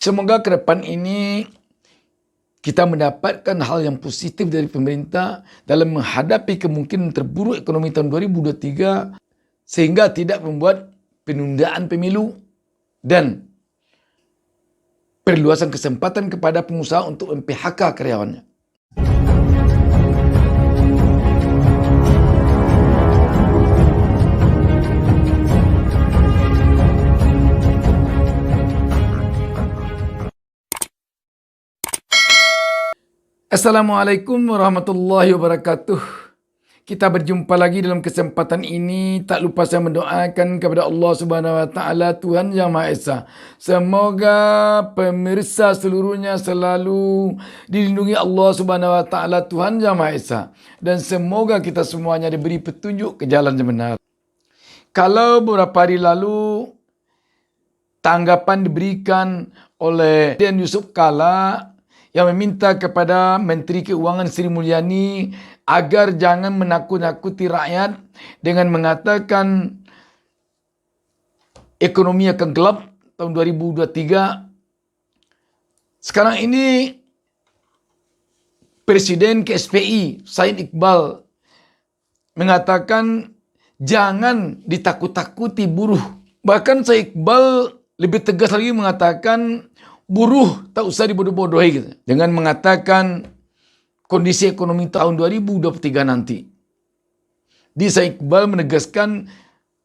Semoga ke depan ini kita mendapatkan hal yang positif dari pemerintah dalam menghadapi kemungkinan terburuk ekonomi tahun 2023 sehingga tidak membuat penundaan pemilu dan perluasan kesempatan kepada pengusaha untuk mem-PHK karyawannya. Assalamualaikum warahmatullahi wabarakatuh. Kita berjumpa lagi dalam kesempatan ini. Tak lupa saya mendoakan kepada Allah Subhanahu wa taala, Tuhan Yang Maha Esa. Semoga pemirsa seluruhnya selalu dilindungi Allah Subhanahu wa taala, Tuhan Yang Maha Esa, dan semoga kita semuanya diberi petunjuk ke jalan yang benar. Kalau beberapa hari lalu tanggapan diberikan oleh Presiden Yusuf Kala yang meminta kepada Menteri Keuangan Sri Mulyani agar jangan menakut-nakuti rakyat dengan mengatakan ekonomi akan gelap tahun 2023. Sekarang ini Presiden KSPI Said Iqbal mengatakan jangan ditakut-takuti buruh. Bahkan Said Iqbal lebih tegas lagi mengatakan buruh tak usah dibodoh-bodohi gitu, dengan mengatakan kondisi ekonomi tahun 2023 nanti. Said Iqbal menegaskan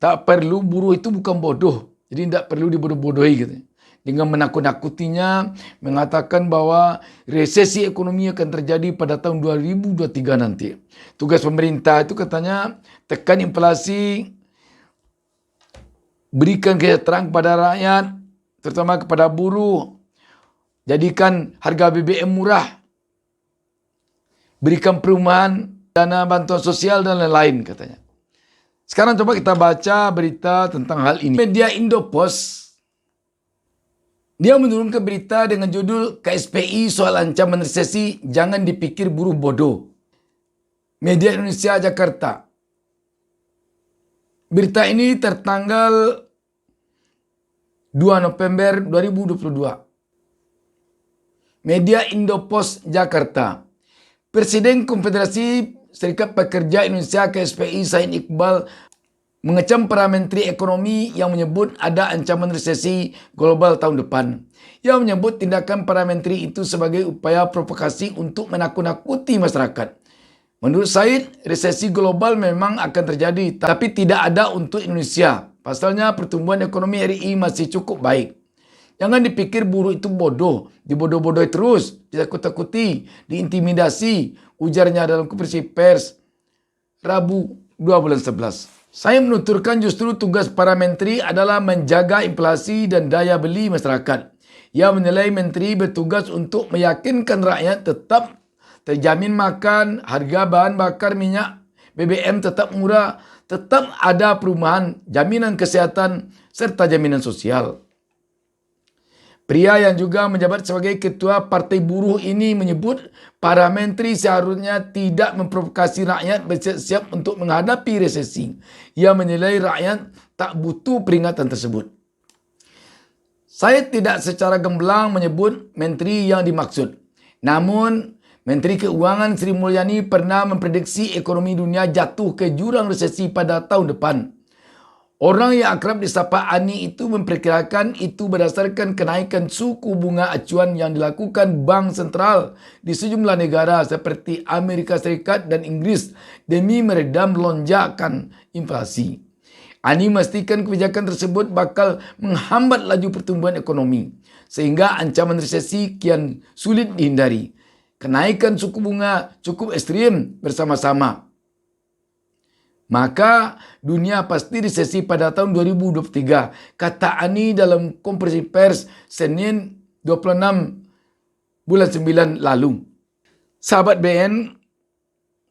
tak perlu, buruh itu bukan bodoh, jadi tidak perlu dibodoh-bodohi gitu. Dengan menakut-nakutinya, mengatakan bahwa resesi ekonomi akan terjadi pada tahun 2023 nanti. Tugas pemerintah itu katanya tekan inflasi, berikan kesejahteraan kepada rakyat, terutama kepada buruh. Jadikan harga BBM murah, berikan perumahan, dana bantuan sosial dan lain-lain katanya. Sekarang coba kita baca berita tentang hal ini. Media Indopos, dia menurunkan berita dengan judul KSPI soal ancaman resesi, jangan dipikir buruh bodoh. Media Indonesia Jakarta. Berita ini tertanggal 2 November 2022. Media Indopos Jakarta. Presiden Konfederasi Serikat Pekerja Indonesia KSPI Said Iqbal mengecam para menteri ekonomi yang menyebut ada ancaman resesi global tahun depan. Ia menyebut tindakan para menteri itu sebagai upaya provokasi untuk menakut-nakuti masyarakat. Menurut Said, resesi global memang akan terjadi, tapi tidak ada untuk Indonesia. Pasalnya pertumbuhan ekonomi RI masih cukup baik. Jangan dipikir buruh itu bodoh, dibodoh-bodohi terus, ditakut-takuti, diintimidasi, ujarnya dalam konferensi pers Rabu 2/11. Saya menuturkan justru tugas para menteri adalah menjaga inflasi dan daya beli masyarakat. Ia menilai menteri bertugas untuk meyakinkan rakyat tetap terjamin makan, harga bahan bakar minyak, BBM tetap murah, tetap ada perumahan, jaminan kesehatan, serta jaminan sosial. Pria yang juga menjabat sebagai ketua Partai Buruh ini menyebut para menteri seharusnya tidak memprovokasi rakyat bersiap-siap untuk menghadapi resesi. Ia menilai rakyat tak butuh peringatan tersebut. Saya tidak secara gamblang menyebut menteri yang dimaksud. Namun, Menteri Keuangan Sri Mulyani pernah memprediksi ekonomi dunia jatuh ke jurang resesi pada tahun depan. Orang yang akrab disapa Ani itu memperkirakan itu berdasarkan kenaikan suku bunga acuan yang dilakukan bank sentral di sejumlah negara seperti Amerika Serikat dan Inggris demi meredam lonjakan inflasi. Ani memastikan kebijakan tersebut bakal menghambat laju pertumbuhan ekonomi sehingga ancaman resesi kian sulit dihindari. Kenaikan suku bunga cukup ekstrim bersama-sama, maka dunia pasti resesi pada tahun 2023, kata Ani dalam konferensi pers Senin 26 bulan 9 lalu. Sahabat BN,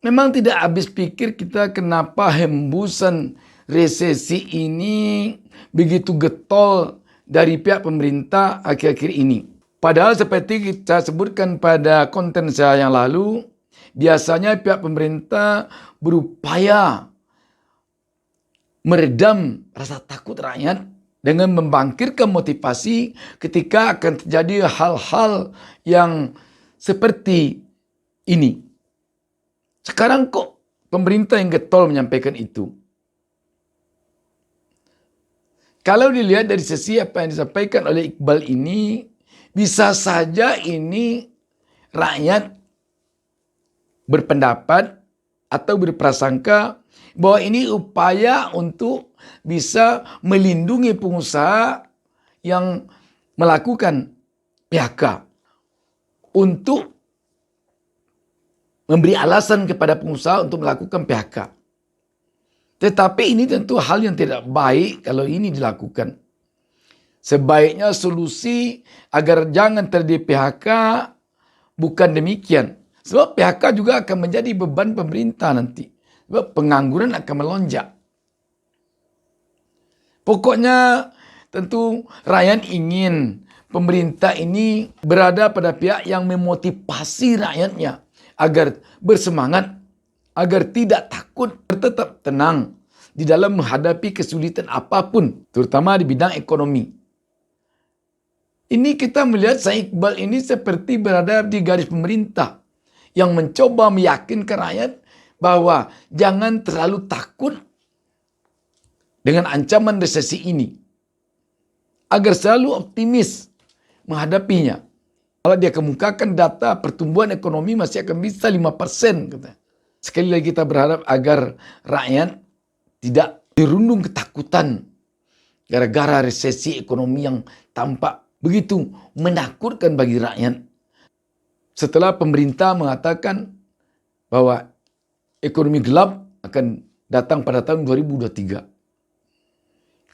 memang tidak habis pikir kita kenapa hembusan resesi ini begitu getol dari pihak pemerintah akhir-akhir ini. Padahal seperti kita sebutkan pada konten saya yang lalu, biasanya pihak pemerintah berupaya meredam rasa takut rakyat dengan membangkitkan motivasi ketika akan terjadi hal-hal yang seperti ini. Sekarang kok pemerintah yang getol menyampaikan itu? Kalau dilihat dari sisi apa yang disampaikan oleh Iqbal ini, bisa saja ini rakyat berpendapat atau berprasangka bahwa ini upaya untuk bisa melindungi pengusaha yang melakukan PHK, untuk memberi alasan kepada pengusaha untuk melakukan PHK. Tetapi ini tentu hal yang tidak baik kalau ini dilakukan. Sebaiknya solusi agar jangan terjadi PHK bukan demikian. Sebab PHK juga akan menjadi beban pemerintah nanti. Sebab pengangguran akan melonjak. Pokoknya tentu rakyat ingin pemerintah ini berada pada pihak yang memotivasi rakyatnya agar bersemangat, agar tidak takut, tetap tenang di dalam menghadapi kesulitan apapun, terutama di bidang ekonomi. Ini kita melihat Syekh Iqbal ini seperti berada di garis pemerintah yang mencoba meyakinkan rakyat bahwa jangan terlalu takut dengan ancaman resesi ini, agar selalu optimis menghadapinya. Kalau dia kemukakan data pertumbuhan ekonomi masih akan bisa 5%. Sekali lagi kita berharap agar rakyat tidak dirundung ketakutan gara-gara resesi ekonomi yang tampak begitu menakutkan bagi rakyat. Setelah pemerintah mengatakan bahwa ekonomi gelap akan datang pada tahun 2023.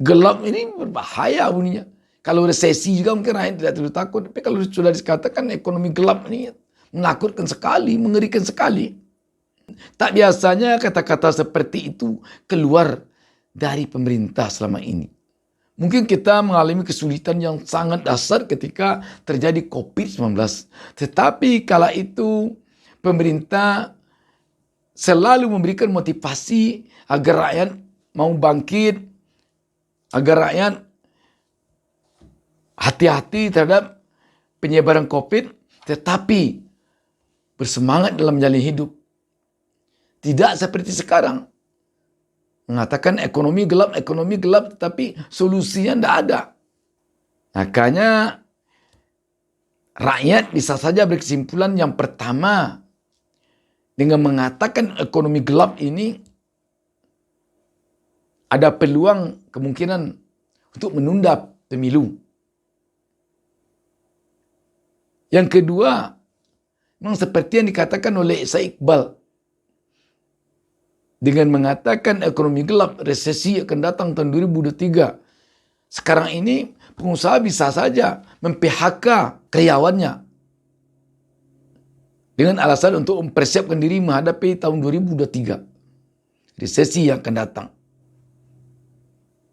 Gelap ini berbahaya bunyinya. Kalau resesi juga mungkin rakyat tidak terlalu takut. Tapi kalau sudah dikatakan ekonomi gelap ini menakutkan sekali, mengerikan sekali. Tak biasanya kata-kata seperti itu keluar dari pemerintah selama ini. Mungkin kita mengalami kesulitan yang sangat dasar ketika terjadi COVID-19. Tetapi kala itu pemerintah selalu memberikan motivasi agar rakyat mau bangkit, agar rakyat hati-hati terhadap penyebaran COVID, tetapi bersemangat dalam menjalani hidup. Tidak seperti sekarang. Mengatakan ekonomi gelap, tetapi solusinya tidak ada. Makanya rakyat bisa saja berkesimpulan yang pertama, dengan mengatakan ekonomi gelap ini, ada peluang kemungkinan untuk menunda pemilu. Yang kedua, memang seperti yang dikatakan oleh Syekh Iqbal, dengan mengatakan ekonomi gelap, resesi akan datang tahun 2023. Sekarang ini pengusaha bisa saja mem-PHK karyawannya dengan alasan untuk mempersiapkan diri menghadapi tahun 2023. Resesi yang akan datang.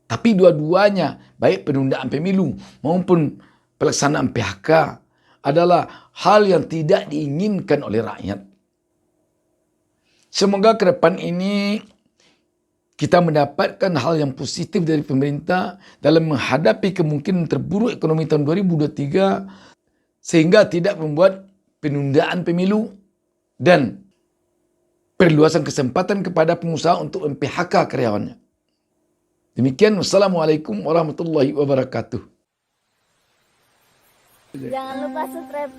Tapi dua-duanya, baik penundaan pemilu maupun pelaksanaan PHK, adalah hal yang tidak diinginkan oleh rakyat. Semoga ke depan ini kita mendapatkan hal yang positif dari pemerintah dalam menghadapi kemungkinan terburuk ekonomi tahun 2023, sehingga tidak membuat penundaan pemilu dan perluasan kesempatan kepada pengusaha untuk mem-PHK karyawannya. Demikian, wassalamualaikum warahmatullahi wabarakatuh. Jangan lupa subscribe.